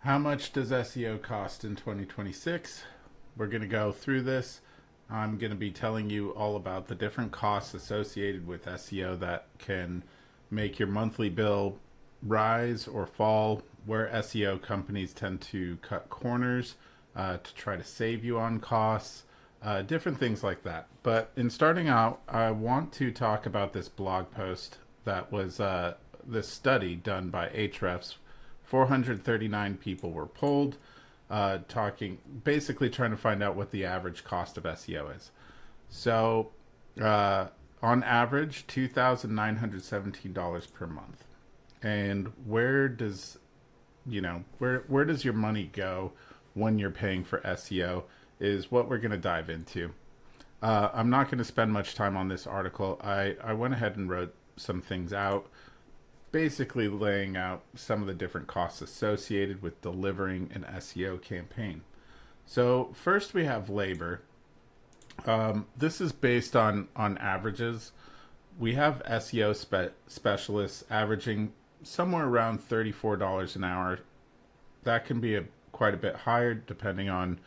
How much does SEO cost in 2026? We're going to go through this. I'm going to be telling you all about the different costs associated with SEO that can make your monthly bill rise or fall, where SEO companies tend to cut corners to try to save you on costs, different things like that. But in starting out, I want to talk about this blog post that was this study done by Ahrefs. 439 people were polled, talking basically trying to find out what the average cost of SEO is. So, on average, $2,917 per month. And where does your money go when you're paying for SEO is what we're going to dive into. I'm not going to spend much time on this article. I went ahead and wrote some things out, basically laying out some of the different costs associated with delivering an SEO campaign. So first we have labor. This is based on averages. We have SEO specialists averaging somewhere around $34 an hour. That can be quite a bit higher depending on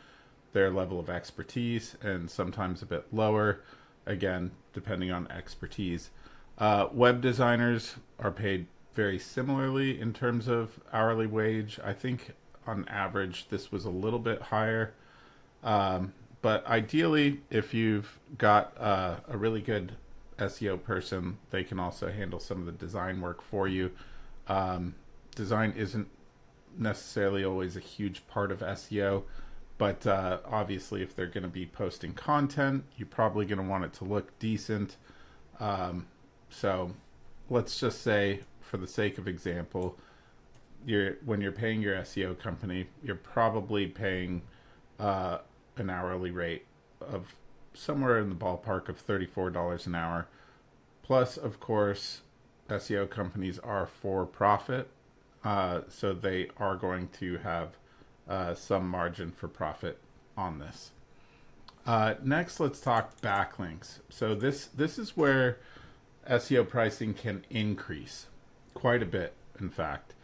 their level of expertise, and sometimes a bit lower, again, depending on expertise. Web designers are paid very similarly in terms of hourly wage. I think on average this was a little bit higher. But ideally, if you've got a really good SEO person, they can also handle some of the design work for you. Design isn't necessarily always a huge part of SEO, but obviously if they're going to be posting content, you're probably going to want it to look decent. So let's just say, for the sake of example, when you're paying your SEO company, you're probably paying an hourly rate of somewhere in the ballpark of $34 an hour. Plus, of course, SEO companies are for profit, so they are going to have some margin for profit on this. Next, let's talk backlinks. So this is where SEO pricing can increase quite a bit, in fact.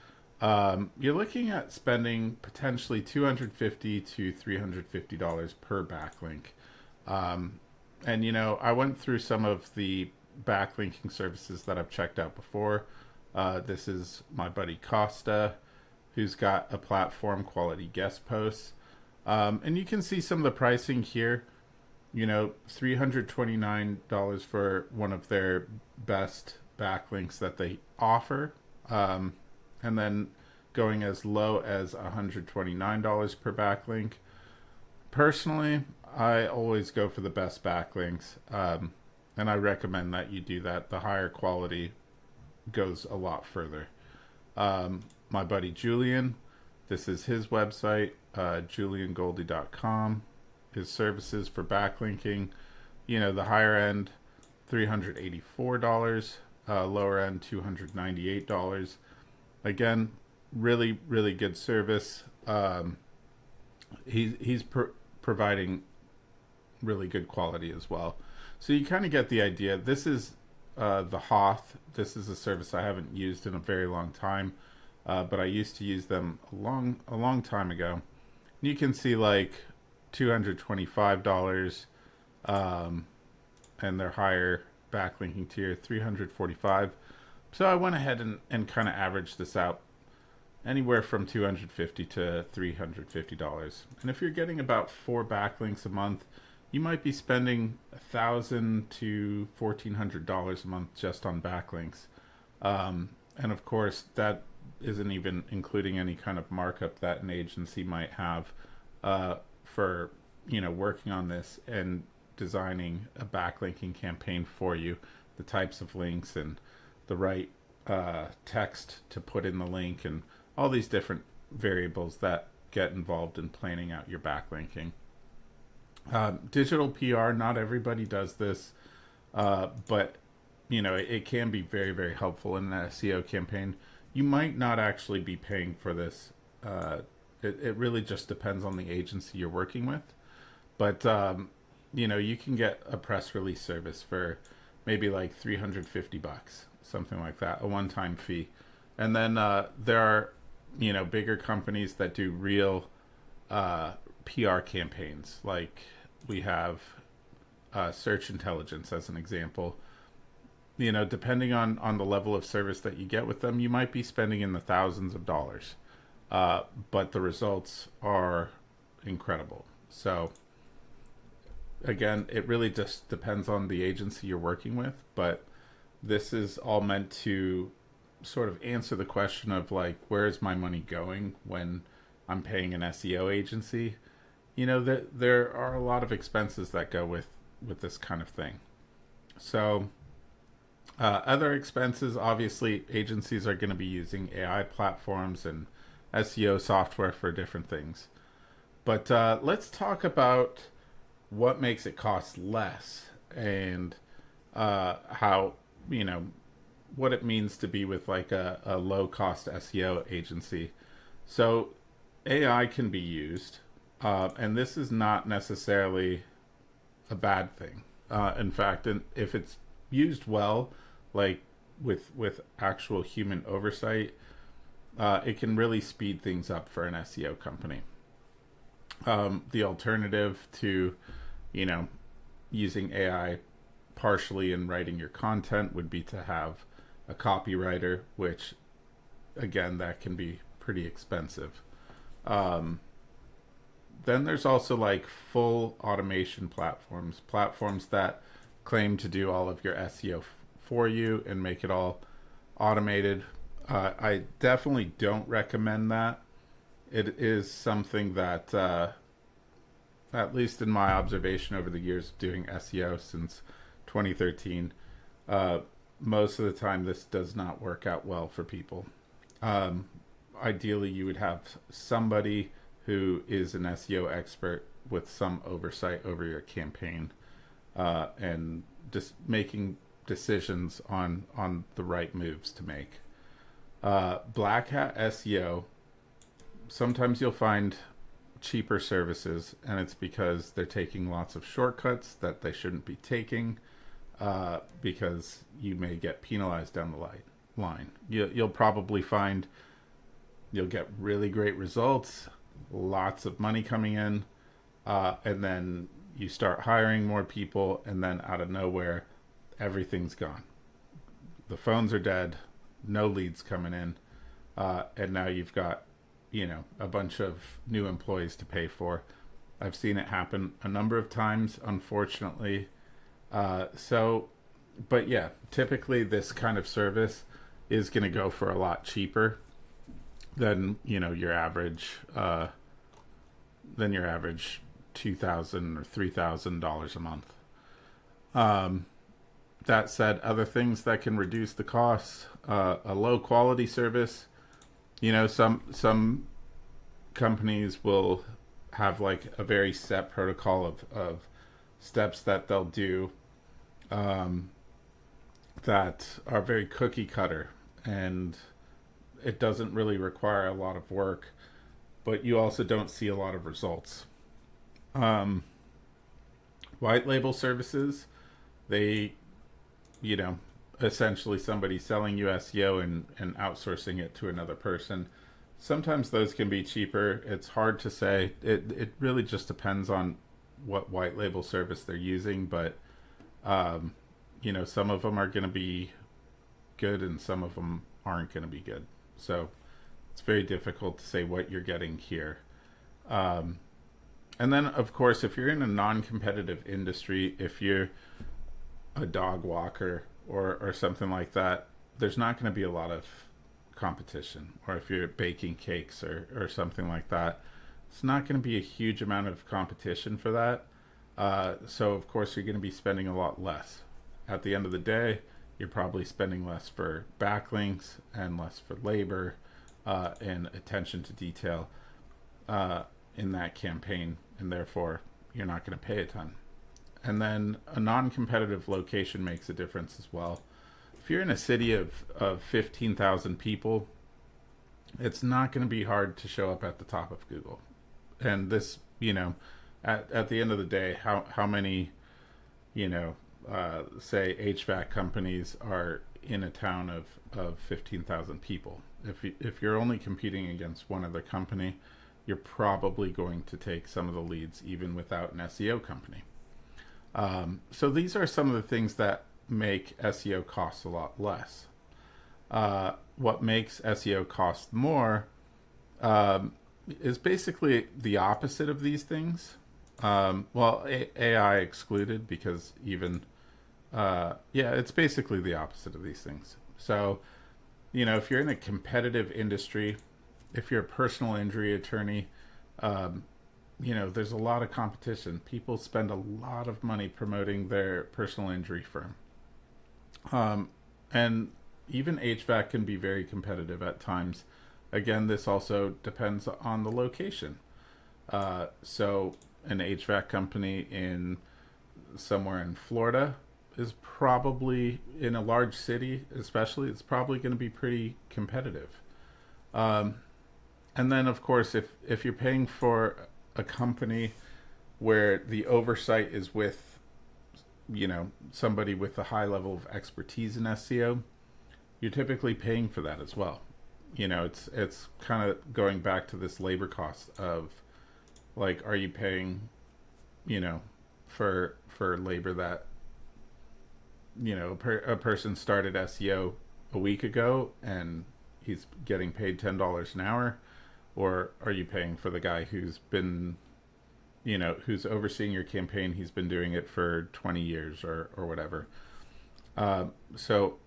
You're looking at spending potentially $250 to $350 per backlink. And, I went through some of the backlinking services that I've checked out before. This is my buddy Costa, who's got a platform, Quality Guest Posts. And you can see some of the pricing here. $329 for one of their best backlinks that they offer. And then going as low as $129 per backlink. Personally, I always go for the best backlinks, and I recommend that you do that. The higher quality goes a lot further. My buddy Julian, this is his website, juliangoldie.com. His services for backlinking, the higher end, $384, lower end, $298. Again, really, really good service. He's providing really good quality as well. So you kind of get the idea. This is the Hoth. This is a service I haven't used in a very long time, but I used to use them a long time ago. You can see like $225, and their higher backlinking tier, $345. So I went ahead and kind of averaged this out anywhere from $250 to $350. And if you're getting about 4 backlinks a month, you might be spending $1,000 to $1,400 a month just on backlinks. And of course, that isn't even including any kind of markup that an agency might have for working on this and designing a backlinking campaign for you, the types of links and the right text to put in the link, and all these different variables that get involved in planning out your backlinking. Digital PR, not everybody does this, but it can be very, very helpful in an SEO campaign. You might not actually be paying for this. It really just depends on the agency you're working with. But, you can get a press release service for maybe like $350, something like that, a one-time fee. And then there are bigger companies that do real PR campaigns. Like we have search intelligence as an example. Depending on the level of service that you get with them, you might be spending in the thousands of dollars, but the results are incredible. So again, it really just depends on the agency you're working with, but this is all meant to sort of answer the question of like, where is my money going when I'm paying an SEO agency? There are a lot of expenses that go with this kind of thing. So other expenses, obviously, agencies are going to be using AI platforms and SEO software for different things. But let's talk about what makes it cost less and how, what it means to be with like a low cost SEO agency. So AI can be used, and this is not necessarily a bad thing. In fact, if it's used well, like with actual human oversight, it can really speed things up for an SEO company. The alternative to, using AI partially in writing your content would be to have a copywriter, which again, that can be pretty expensive. Then there's also like full automation platforms that claim to do all of your SEO for you and make it all automated. I definitely don't recommend that. It is something that, at least in my observation over the years of doing SEO since 2013, most of the time this does not work out well for people. Ideally, you would have somebody who is an SEO expert with some oversight over your campaign, and just making decisions on the right moves to make. Black hat SEO, sometimes you'll find cheaper services, and it's because they're taking lots of shortcuts that they shouldn't be taking, because you may get penalized down the line. You'll probably find you'll get really great results, lots of money coming in, and then you start hiring more people, and then out of nowhere, everything's gone. The phones are dead, no leads coming in, and now you've got, a bunch of new employees to pay for. I've seen it happen a number of times, unfortunately. But yeah, typically this kind of service is going to go for a lot cheaper than, your average, $2,000 or $3,000 a month. That said, other things that can reduce the costs, a low quality service. Some companies will have like a very set protocol of steps that they'll do, that are very cookie cutter, and it doesn't really require a lot of work, but you also don't see a lot of results. White label services, they, essentially somebody selling you SEO and outsourcing it to another person. Sometimes those can be cheaper. It's hard to say. It really just depends on what white label service they're using, but some of them are going to be good and some of them aren't going to be good. So it's very difficult to say what you're getting here. And then, of course, if you're in a non-competitive industry, if you're a dog walker or something like that, there's not going to be a lot of competition. Or if you're baking cakes or something like that, it's not going to be a huge amount of competition for that. So, of course, you're going to be spending a lot less. At the end of the day, you're probably spending less for backlinks and less for labor, and attention to detail in that campaign, and therefore you're not going to pay a ton. And then a non-competitive location makes a difference as well. If you're in a city of 15,000 people, it's not going to be hard to show up at the top of Google. And this, at the end of the day, how many, say HVAC companies are in a town of 15,000 people. If you're only competing against one other company, you're probably going to take some of the leads even without an SEO company. So these are some of the things that make SEO cost a lot less. What makes SEO cost more is basically the opposite of these things. Well, AI excluded, because even it's basically the opposite of these things. So, if you're in a competitive industry, if you're a personal injury attorney, there's a lot of competition. People spend a lot of money promoting their personal injury firm. And even HVAC can be very competitive at times. Again, this also depends on the location. So an HVAC company in somewhere in Florida is probably, in a large city especially, it's probably going to be pretty competitive. And then, of course, if you're paying for a company where the oversight is with, somebody with a high level of expertise in SEO, you're typically paying for that as well. It's kind of going back to this labor cost of, like, are you paying, for labor that, a person started SEO a week ago and he's getting paid $10 an hour, or are you paying for the guy who's been, who's overseeing your campaign? He's been doing it for 20 years or whatever. So,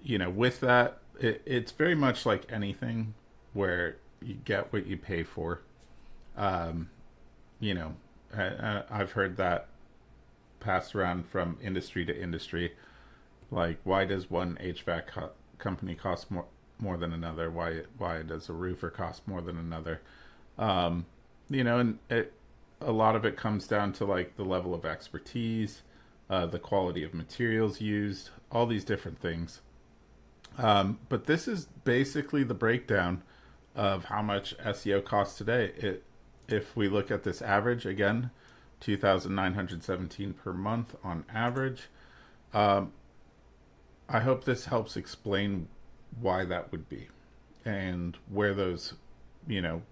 with that, it's very much like anything where you get what you pay for. I've heard that passed around from industry to industry. Like, why does one HVAC company cost more than another? Why does a roofer cost more than another? And a lot of it comes down to, like, the level of expertise, the quality of materials used, all these different things. But this is basically the breakdown of how much SEO costs today. If we look at this average again, 2,917 per month on average. I hope this helps explain why that would be, and where those,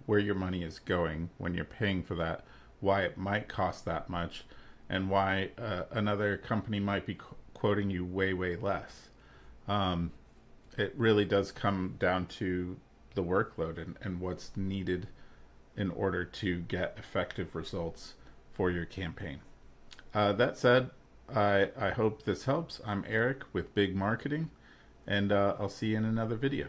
where your money is going when you're paying for that, why it might cost that much, and why another company might be quoting you way, way less. It really does come down to the workload and what's needed in order to get effective results for your campaign. That said, I hope this helps. I'm Eric with Big Marketing, and I'll see you in another video.